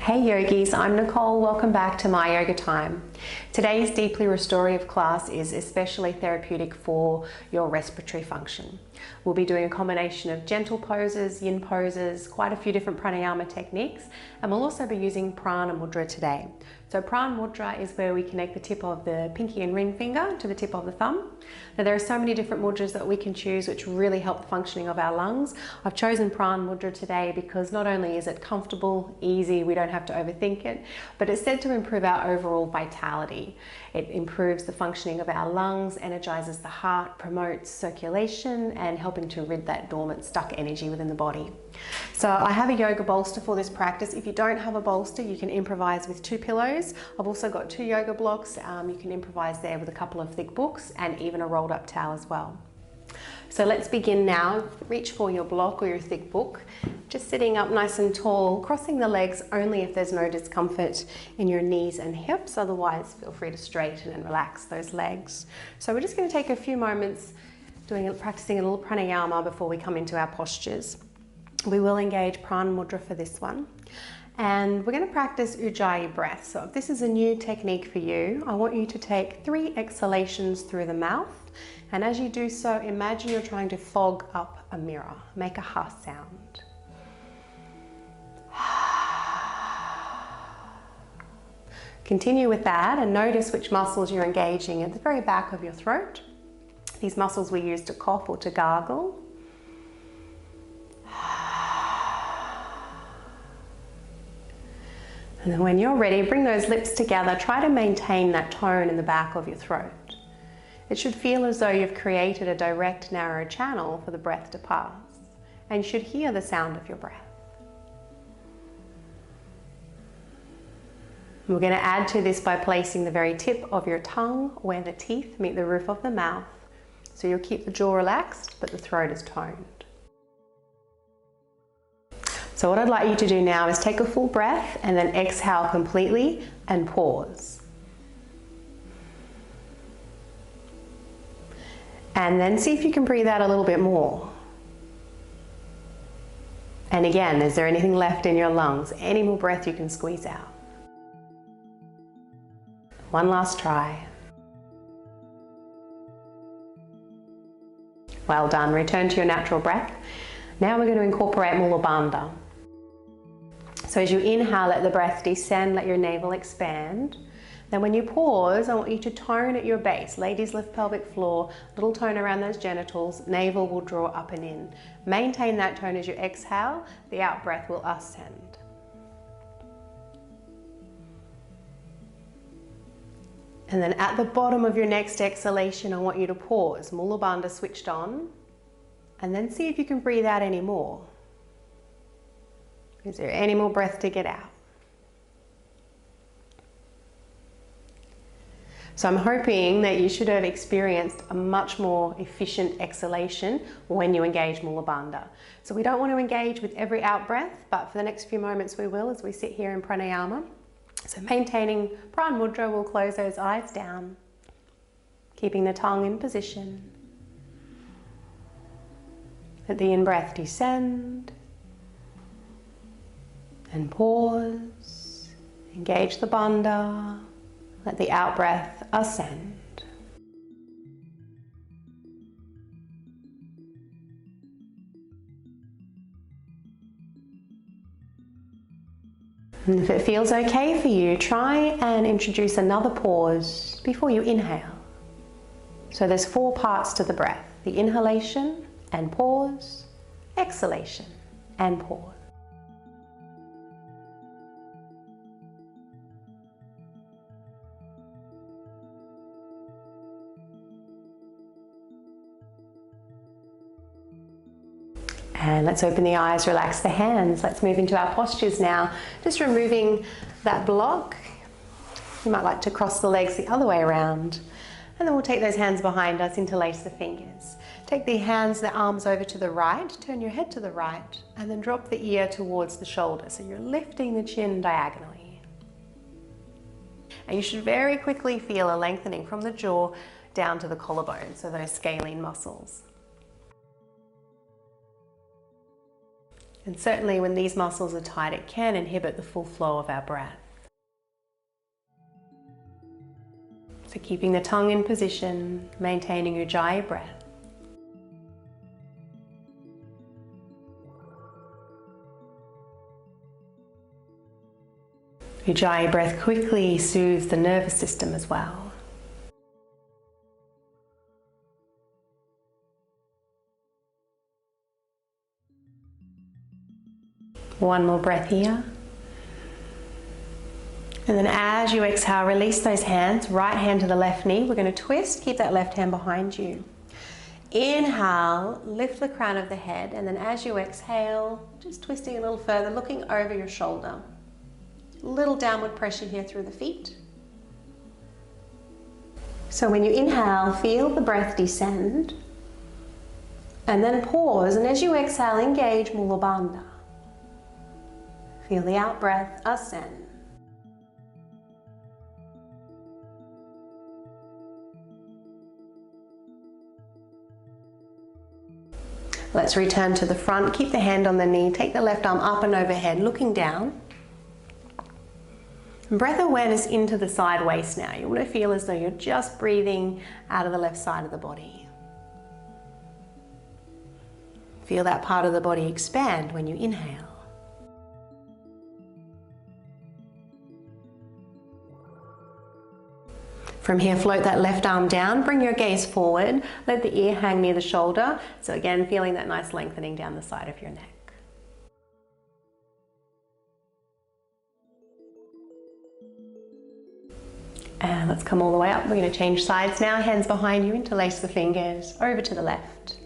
Hey yogis, I'm Nicole. Welcome back to My Yoga Time. Today's deeply restorative class is especially therapeutic for your respiratory function. We'll be doing a combination of gentle poses, yin poses, quite a few different pranayama techniques, and we'll also be using prana mudra today. So prana mudra is where we connect the tip of the pinky and ring finger to the tip of the thumb. Now there are so many different mudras that we can choose which really help the functioning of our lungs. I've chosen prana mudra today because not only is it comfortable, easy, we don't have to overthink it, but it's said to improve our overall vitality. It improves the functioning of our lungs, energizes the heart, promotes circulation, and helping to rid that dormant, stuck energy within the body. So I have a yoga bolster for this practice. If you don't have a bolster, you can improvise with 2 pillows. I've also got 2 yoga blocks. You can improvise there with a couple of thick books and even a rolled up towel as well. So let's begin now. Reach for your block or your thick book. Just sitting up nice and tall, crossing the legs only if there's no discomfort in your knees and hips. Otherwise, feel free to straighten and relax those legs. So we're just going to take a few moments practicing a little pranayama before we come into our postures. We will engage prana mudra for this one. And we're going to practice ujjayi breath. So if this is a new technique for you, I want you to take 3 exhalations through the mouth. And as you do so, imagine you're trying to fog up a mirror. Make a ha sound. Continue with that and notice which muscles you're engaging at the very back of your throat. These muscles we use to cough or to gargle. And then when you're ready, bring those lips together. Try to maintain that tone in the back of your throat. It should feel as though you've created a direct, narrow channel for the breath to pass. And you should hear the sound of your breath. We're going to add to this by placing the very tip of your tongue where the teeth meet the roof of the mouth. So you'll keep the jaw relaxed, but the throat is toned. So what I'd like you to do now is take a full breath and then exhale completely and pause. And then see if you can breathe out a little bit more. And again, is there anything left in your lungs? Any more breath you can squeeze out? One last try. Well done. Return to your natural breath. Now we're going to incorporate mula bandha. So as you inhale, let the breath descend, let your navel expand. Then when you pause, I want you to tone at your base. Ladies, lift pelvic floor, little tone around those genitals, navel will draw up and in. Maintain that tone as you exhale, the out breath will ascend. And then at the bottom of your next exhalation, I want you to pause, mula bandha switched on, and then see if you can breathe out any more. Is there any more breath to get out? So I'm hoping that you should have experienced a much more efficient exhalation when you engage mula bandha. So we don't want to engage with every out breath, but for the next few moments we will as we sit here in pranayama. So maintaining prana mudra, we'll close those eyes down, keeping the tongue in position. Let the in-breath descend and pause. Engage the bandha. Let the out-breath ascend. And if it feels okay for you, try and introduce another pause before you inhale. So there's 4 parts to the breath. The inhalation and pause, exhalation and pause. And let's open the eyes, relax the hands. Let's move into our postures now. Just removing that block. You might like to cross the legs the other way around. And then we'll take those hands behind us, interlace the fingers. Take the hands, the arms over to the right, turn your head to the right, and then drop the ear towards the shoulder. So you're lifting the chin diagonally. And you should very quickly feel a lengthening from the jaw down to the collarbone, so those scalene muscles. And certainly when these muscles are tight, it can inhibit the full flow of our breath. So keeping the tongue in position, maintaining Ujjayi breath. Ujjayi breath quickly soothes the nervous system as well. One more breath here. And then as you exhale, release those hands, right hand to the left knee. We're going to twist, keep that left hand behind you. Inhale, lift the crown of the head, and then as you exhale, just twisting a little further, looking over your shoulder. Little downward pressure here through the feet. So when you inhale, feel the breath descend, and then pause, and as you exhale, engage Mula Bandha. Feel the out breath ascend. Let's return to the front. Keep the hand on the knee. Take the left arm up and overhead, looking down. And breath awareness into the side waist now. You want to feel as though you're just breathing out of the left side of the body. Feel that part of the body expand when you inhale. From here, float that left arm down, bring your gaze forward, let the ear hang near the shoulder. So again, feeling that nice lengthening down the side of your neck. And let's come all the way up. We're going to change sides now. Hands behind you, interlace the fingers, over to the left.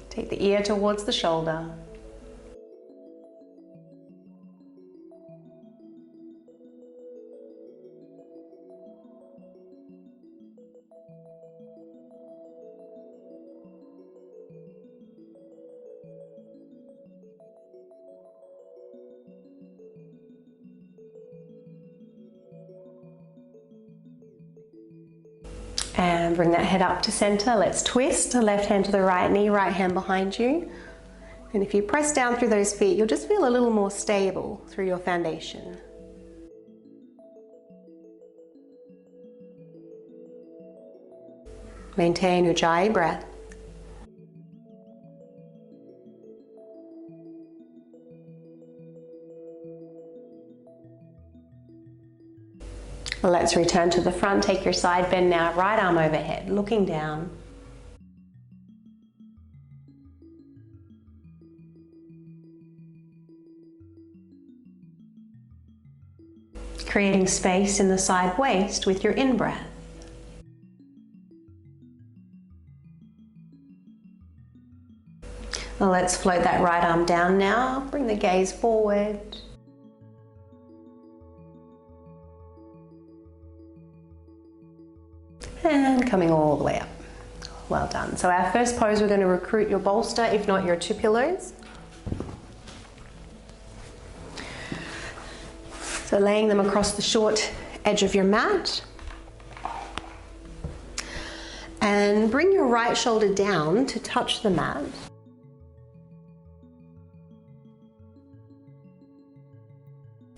Take the ear towards the shoulder. And bring that head up to center. Let's twist, the left hand to the right knee, right hand behind you. And if you press down through those feet, you'll just feel a little more stable through your foundation. Maintain Ujjayi breath. Let's return to the front. Take your side bend now, right arm overhead, looking down. Creating space in the side waist with your in-breath. Well, let's float that right arm down now. Bring the gaze forward. And coming all the way up. Well done. So our first pose, we're going to recruit your bolster, if not your two pillows. So laying them across the short edge of your mat. And bring your right shoulder down to touch the mat.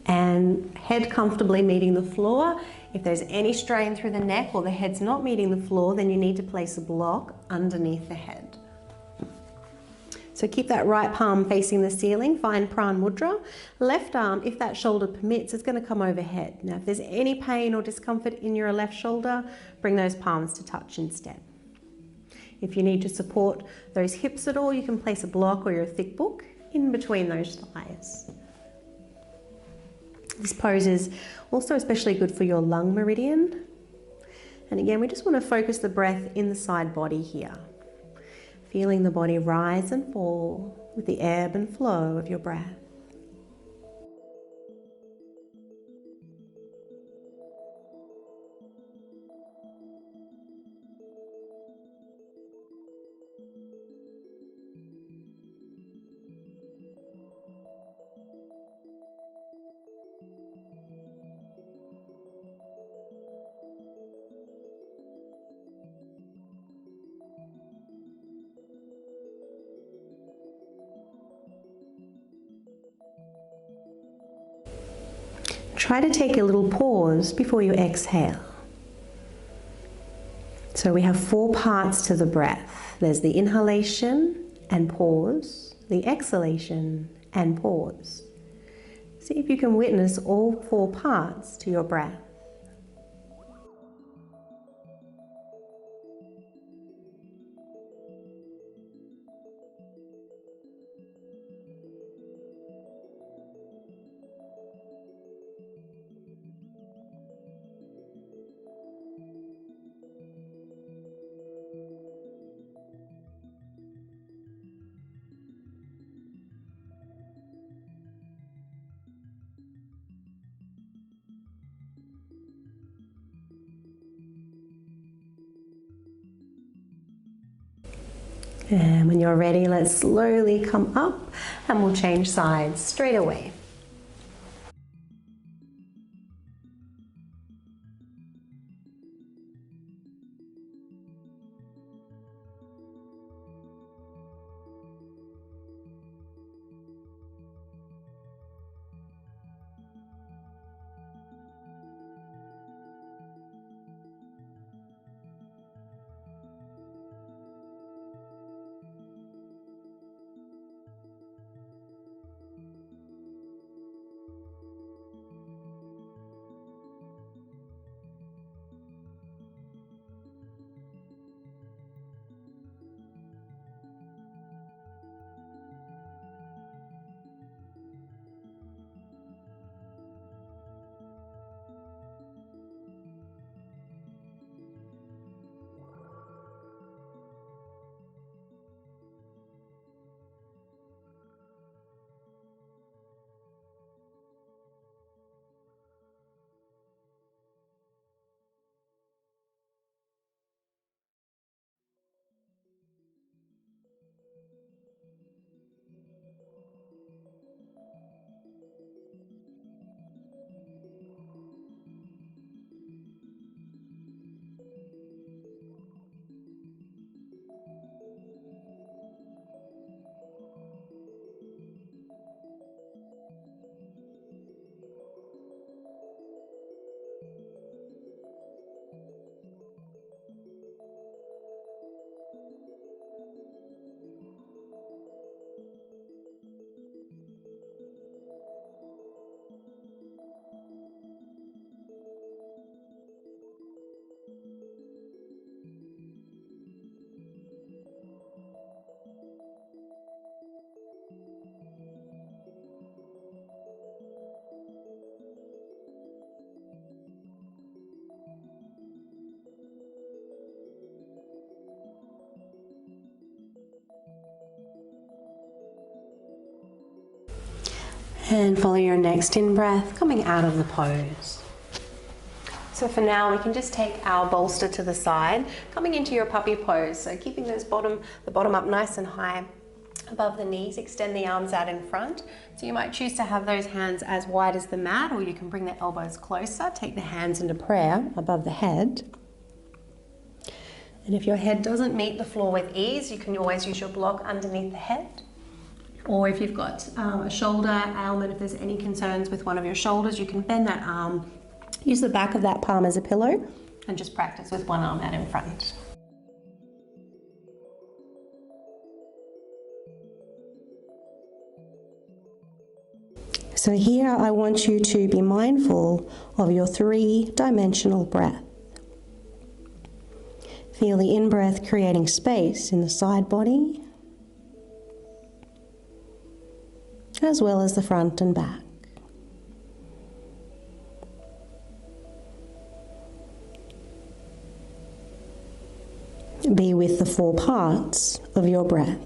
And head comfortably meeting the floor. If there's any strain through the neck or the head's not meeting the floor, then you need to place a block underneath the head. So keep that right palm facing the ceiling, find Pran Mudra. Left arm, if that shoulder permits, is going to come overhead. Now if there's any pain or discomfort in your left shoulder, bring those palms to touch instead. If you need to support those hips at all, you can place a block or your thick book in between those thighs. This pose is also especially good for your lung meridian. And again, we just want to focus the breath in the side body here. Feeling the body rise and fall with the ebb and flow of your breath. try to take a little pause before you exhale. So we have 4 parts to the breath. There's the inhalation and pause, the exhalation and pause. See if you can witness all 4 parts to your breath. And when you're ready, let's slowly come up and we'll change sides straight away. And follow your next in-breath, coming out of the pose. So for now, we can just take our bolster to the side, coming into your puppy pose. So keeping the bottom up nice and high above the knees, extend the arms out in front. So you might choose to have those hands as wide as the mat, or you can bring the elbows closer, take the hands into prayer above the head. And if your head doesn't meet the floor with ease, you can always use your block underneath the head. Or if you've got a shoulder ailment, if there's any concerns with one of your shoulders, you can bend that arm, use the back of that palm as a pillow, and just practice with one arm out in front. So here I want you to be mindful of your 3-dimensional breath. Feel the in-breath creating space in the side body, as well as the front and back. Be with the 4 parts of your breath.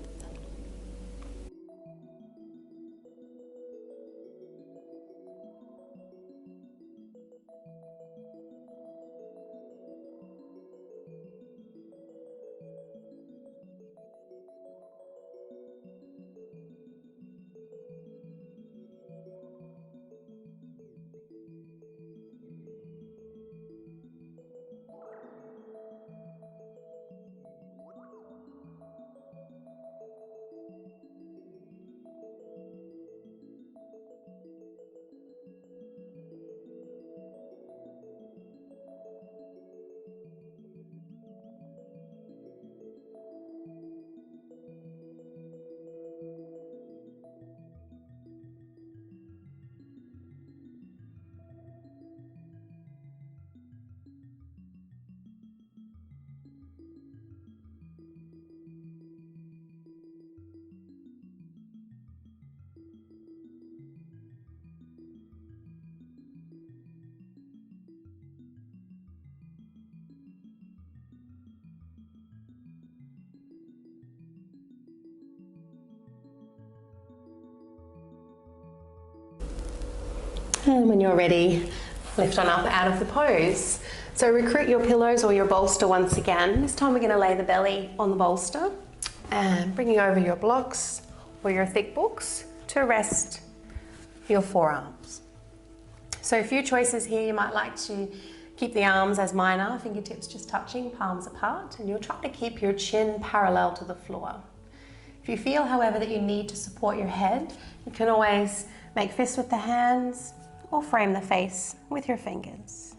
And when you're ready, lift on up out of the pose. So recruit your pillows or your bolster once again. This time we're going to lay the belly on the bolster and bringing over your blocks or your thick books to rest your forearms. So a few choices here. You might like to keep the arms as mine are, fingertips just touching, palms apart, and you'll try to keep your chin parallel to the floor. If you feel, however, that you need to support your head, you can always make fists with the hands or frame the face with your fingers.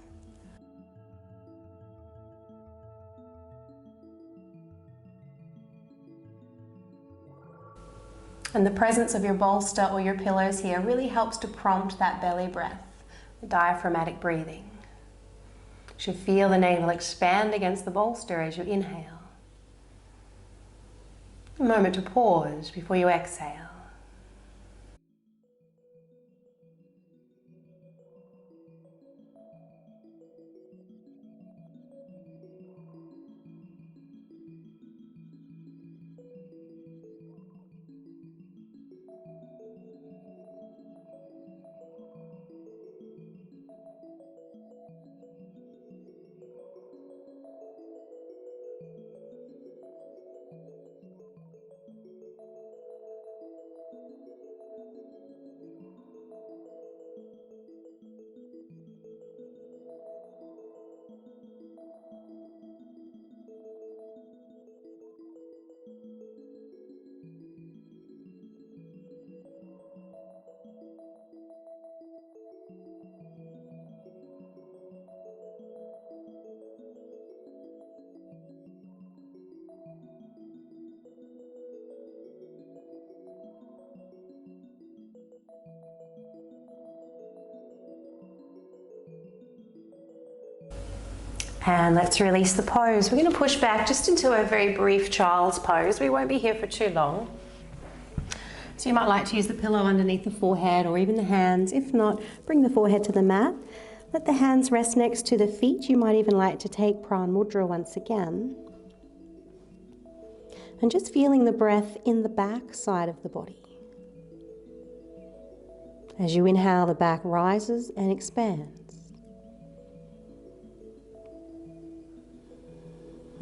And the presence of your bolster or your pillows here really helps to prompt that belly breath, the diaphragmatic breathing. You should feel the navel expand against the bolster as you inhale. A moment to pause before you exhale. And let's release the pose. We're going to push back just into a very brief child's pose. We won't be here for too long. So you might like to use the pillow underneath the forehead or even the hands. If not, bring the forehead to the mat. Let the hands rest next to the feet. You might even like to take pranayama mudra once again. And just feeling the breath in the back side of the body. As you inhale, the back rises and expands.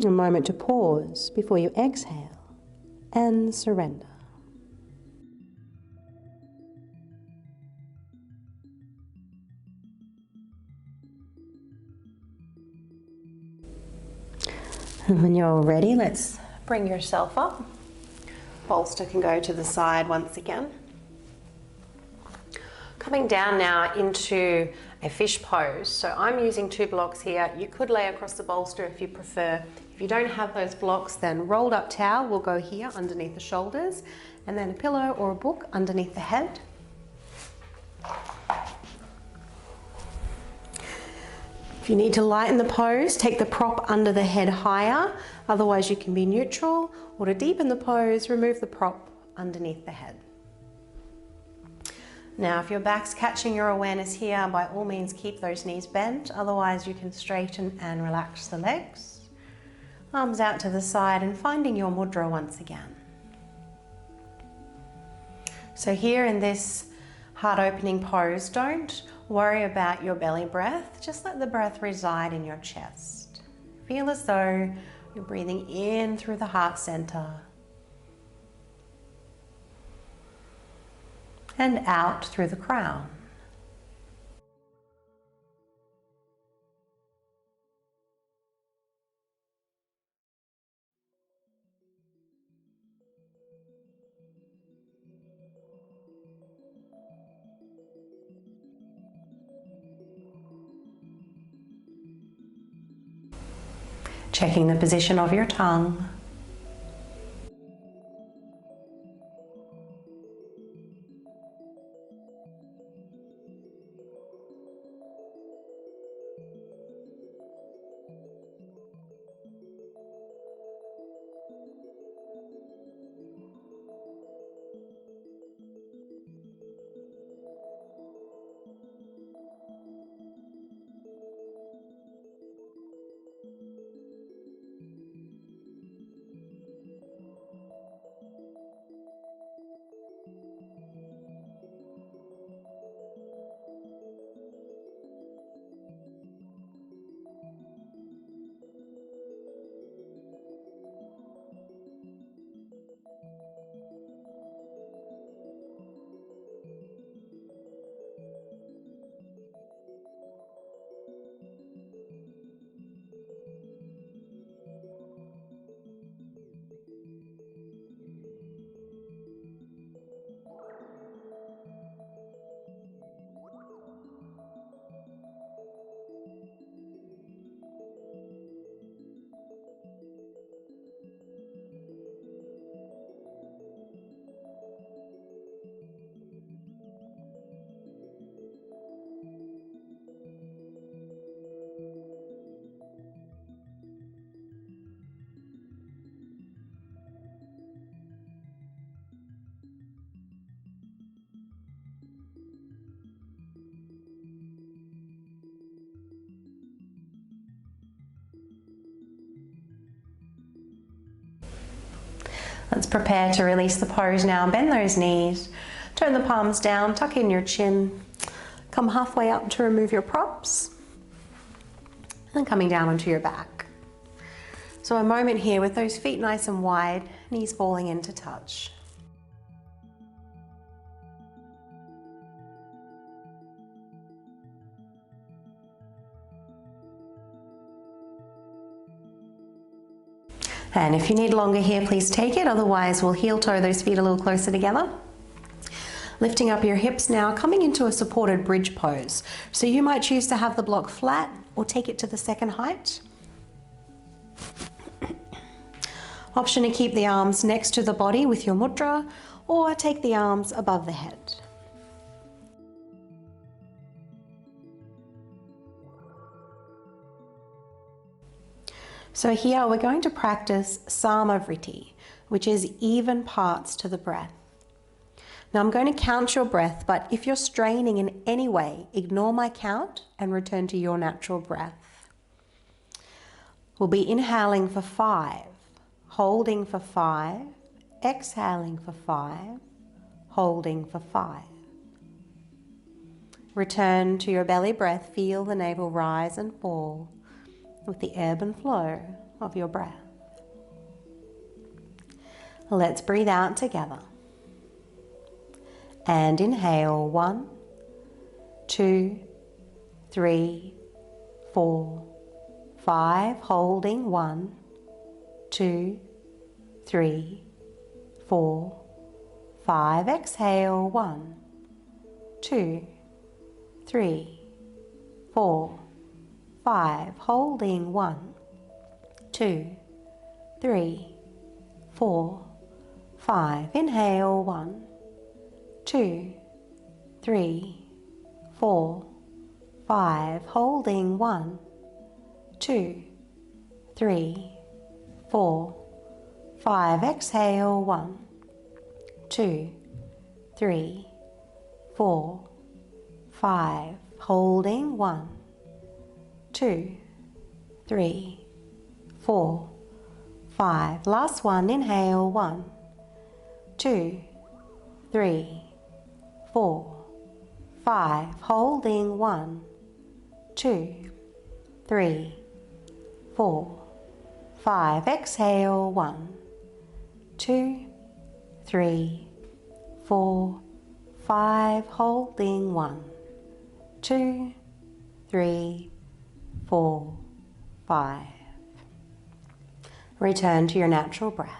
A moment to pause before you exhale and surrender. And when you're ready, let's bring yourself up. Bolster can go to the side once again. Coming down now into a fish pose. So I'm using 2 blocks here. You could lay across the bolster if you prefer. If you don't have those blocks, then rolled up towel will go here underneath the shoulders, and then a pillow or a book underneath the head. If you need to lighten the pose, take the prop under the head higher. Otherwise you can be neutral, or to deepen the pose, remove the prop underneath the head. Now, if your back's catching your awareness here, by all means keep those knees bent. Otherwise you can straighten and relax the legs. Arms out to the side and finding your mudra once again. So here in this heart opening pose, don't worry about your belly breath. Just let the breath reside in your chest. Feel as though you're breathing in through the heart center and out through the crown. Checking the position of your tongue. Let's prepare to release the pose now. Bend those knees, turn the palms down, tuck in your chin, come halfway up to remove your props, and coming down onto your back. So a moment here with those feet nice and wide, knees falling into touch. And if you need longer here, please take it. Otherwise, we'll heel toe those feet a little closer together. Lifting up your hips now, coming into a supported bridge pose. So you might choose to have the block flat or take it to the second height. Option to keep the arms next to the body with your mudra, or take the arms above the head. So here we're going to practice Samavriti, which is even parts to the breath. Now I'm going to count your breath, but if you're straining in any way, ignore my count and return to your natural breath. We'll be inhaling for 5, holding for 5, exhaling for 5, holding for 5. Return to your belly breath, feel the navel rise and fall with the ebb and flow of your breath. Let's breathe out together. And inhale, 1, 2, 3, 4, 5, holding 1, 2, 3, 4, 5, exhale 1, 2, 3, 4, 5, holding 1, 2, 3, 4, 5, inhale 1, 2, 3, 4, 5, holding 1, 2, 3, 4, 5, exhale 1, 2, 3, 4, 5, holding 1, 2, 3, 4, 5. Last one, inhale 1, 2, 3, 4, 5, holding 1, 2, 3, 4, 5, exhale 1, 2, 3, 4, 5, holding 1, 2, 3, 4, 5. Return to your natural breath.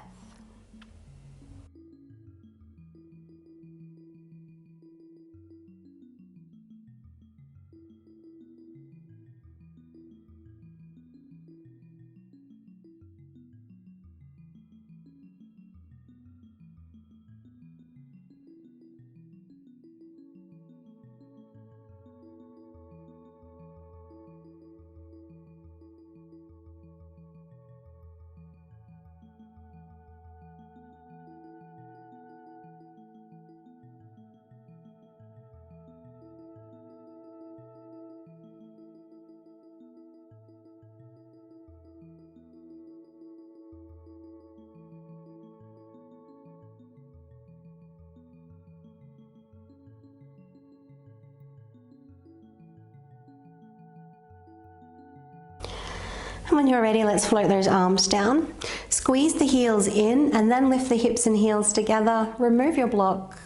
And when you're ready, let's float those arms down. Squeeze the heels in and then lift the hips and heels together. Remove your block,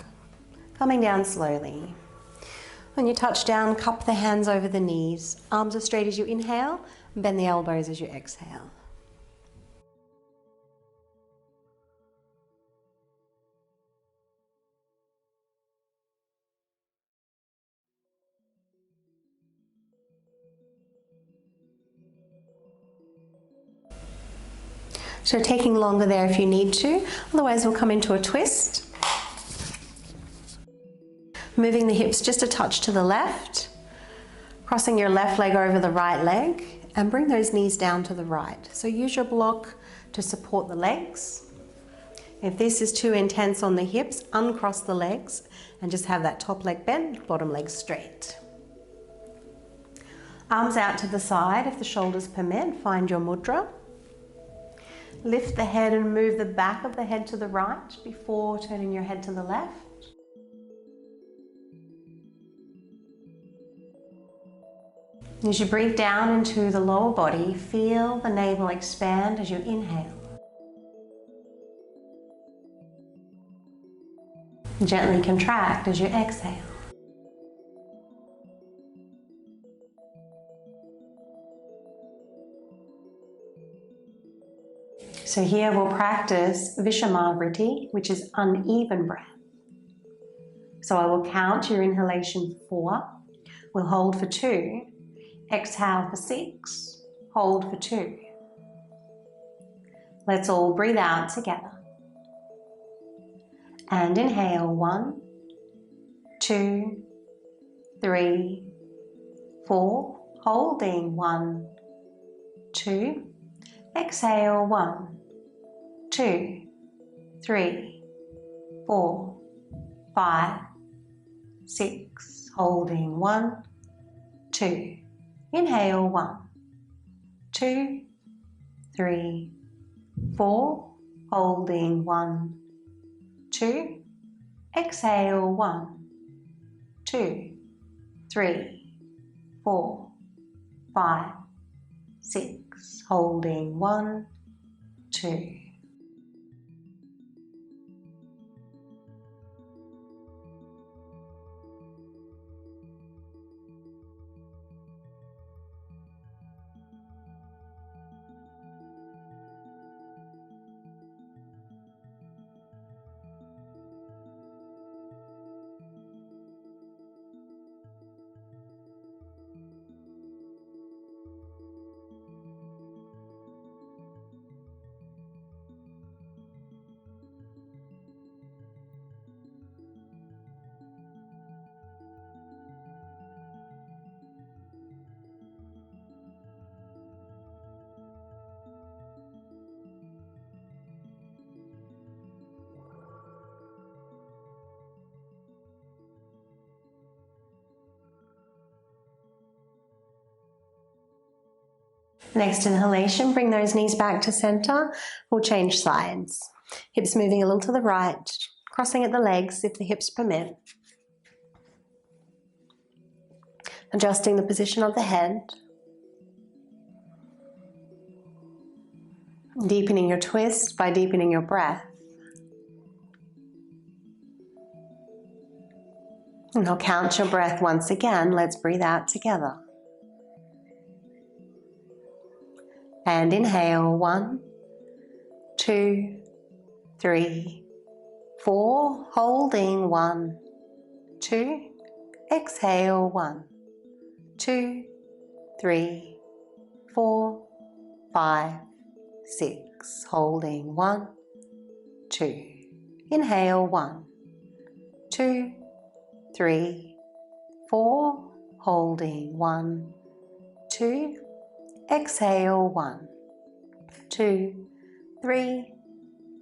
coming down slowly. When you touch down, cup the hands over the knees. Arms as straight as you inhale, bend the elbows as you exhale. So taking longer there if you need to, otherwise we'll come into a twist. Moving the hips just a touch to the left, crossing your left leg over the right leg, and bring those knees down to the right. So use your block to support the legs. If this is too intense on the hips, uncross the legs and just have that top leg bent, bottom leg straight. Arms out to the side if the shoulders permit, find your mudra. Lift the head and move the back of the head to the right before turning your head to the left. As you breathe down into the lower body, feel the navel expand as you inhale. Gently contract as you exhale. So here we'll practice Vishamavritti, which is uneven breath. So I will count your inhalation for 4, we'll hold for 2, exhale for 6, hold for 2. Let's all breathe out together. And inhale 1, 2, 3, 4, holding 1, 2, exhale 1, 2, 3, 4, 5, 6, holding 1, 2, inhale 1, 2, 3, 4, holding 1, 2, exhale 1, 2, 3, 4, 5, 6, holding 1, 2. Next inhalation, bring those knees back to center. We'll change sides. Hips moving a little to the right, crossing at the legs if the hips permit. Adjusting the position of the head. Deepening your twist by deepening your breath. And I'll count your breath once again. Let's breathe out together. And inhale 1, 2, 3, 4, holding 1, 2, exhale 1, 2, 3, 4, 5, 6, holding 1, 2, inhale 1, 2, 3, 4, holding 1, 2, exhale 1, 2, 3,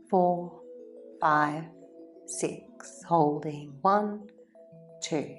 4, 5, 6, holding 1, 2.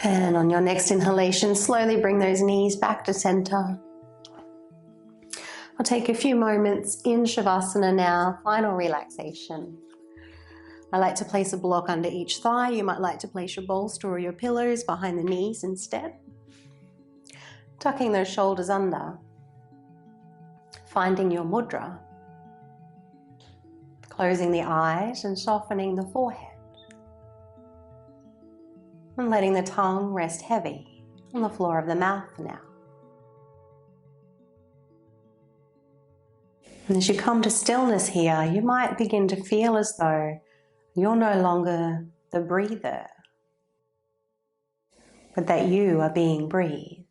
And on your next inhalation, slowly bring those knees back to center. I'll take a few moments in Shavasana now, final relaxation. I like to place a block under each thigh. You might like to place your bolster or your pillows behind the knees instead. Tucking those shoulders under. Finding your mudra. Closing the eyes and softening the forehead. And letting the tongue rest heavy on the floor of the mouth now. And as you come to stillness here, you might begin to feel as though you're no longer the breather, but that you are being breathed.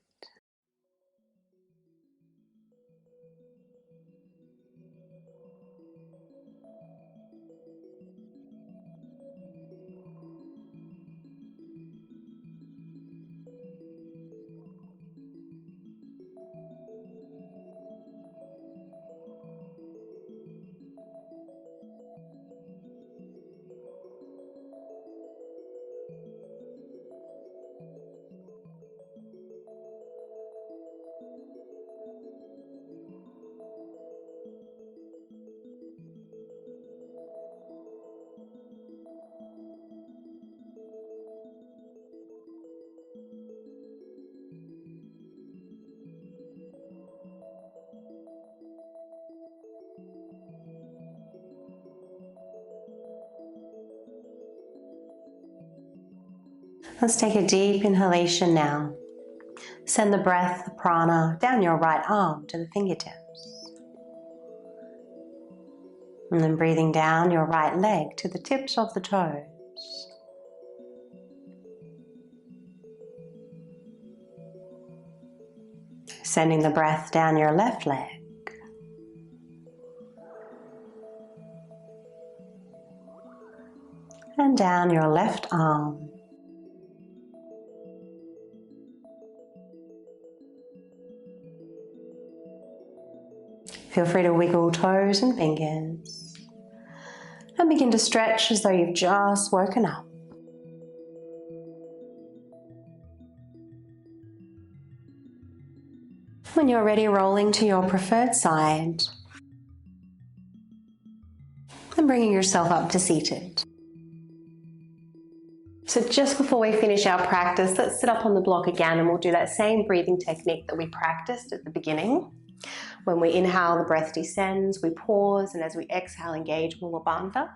Let's take a deep inhalation now. Send the breath, the prana, down your right arm to the fingertips. And then breathing down your right leg to the tips of the toes. Sending the breath down your left leg. And down your left arm. Feel free to wiggle toes and fingers. And begin to stretch as though you've just woken up. When you're ready, rolling to your preferred side. And bringing yourself up to seated. So just before we finish our practice, let's sit up on the block again and we'll do that same breathing technique that we practiced at the beginning. When we inhale, the breath descends, we pause, and as we exhale, engage Mula Bandha.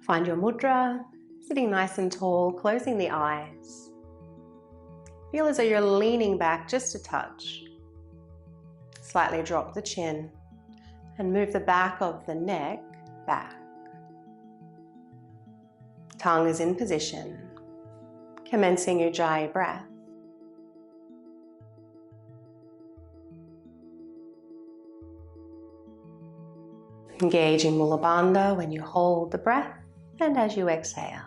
Find your mudra, sitting nice and tall, closing the eyes. Feel as though you're leaning back just a touch. Slightly drop the chin and move the back of the neck back. Tongue is in position, commencing Ujjayi breath. Engaging Mula Bandha when you hold the breath and as you exhale.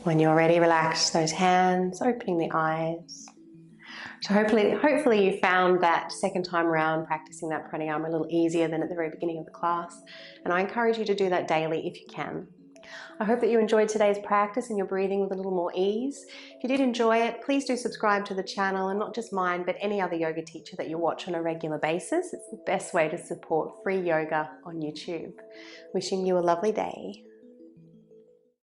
When you're ready, relax those hands, opening the eyes. So hopefully you found that second time around practicing that pranayama a little easier than at the very beginning of the class. And I encourage you to do that daily if you can. I hope that you enjoyed today's practice and you're breathing with a little more ease. If you did enjoy it, please do subscribe to the channel, and not just mine, but any other yoga teacher that you watch on a regular basis. It's the best way to support free yoga on YouTube. Wishing you a lovely day.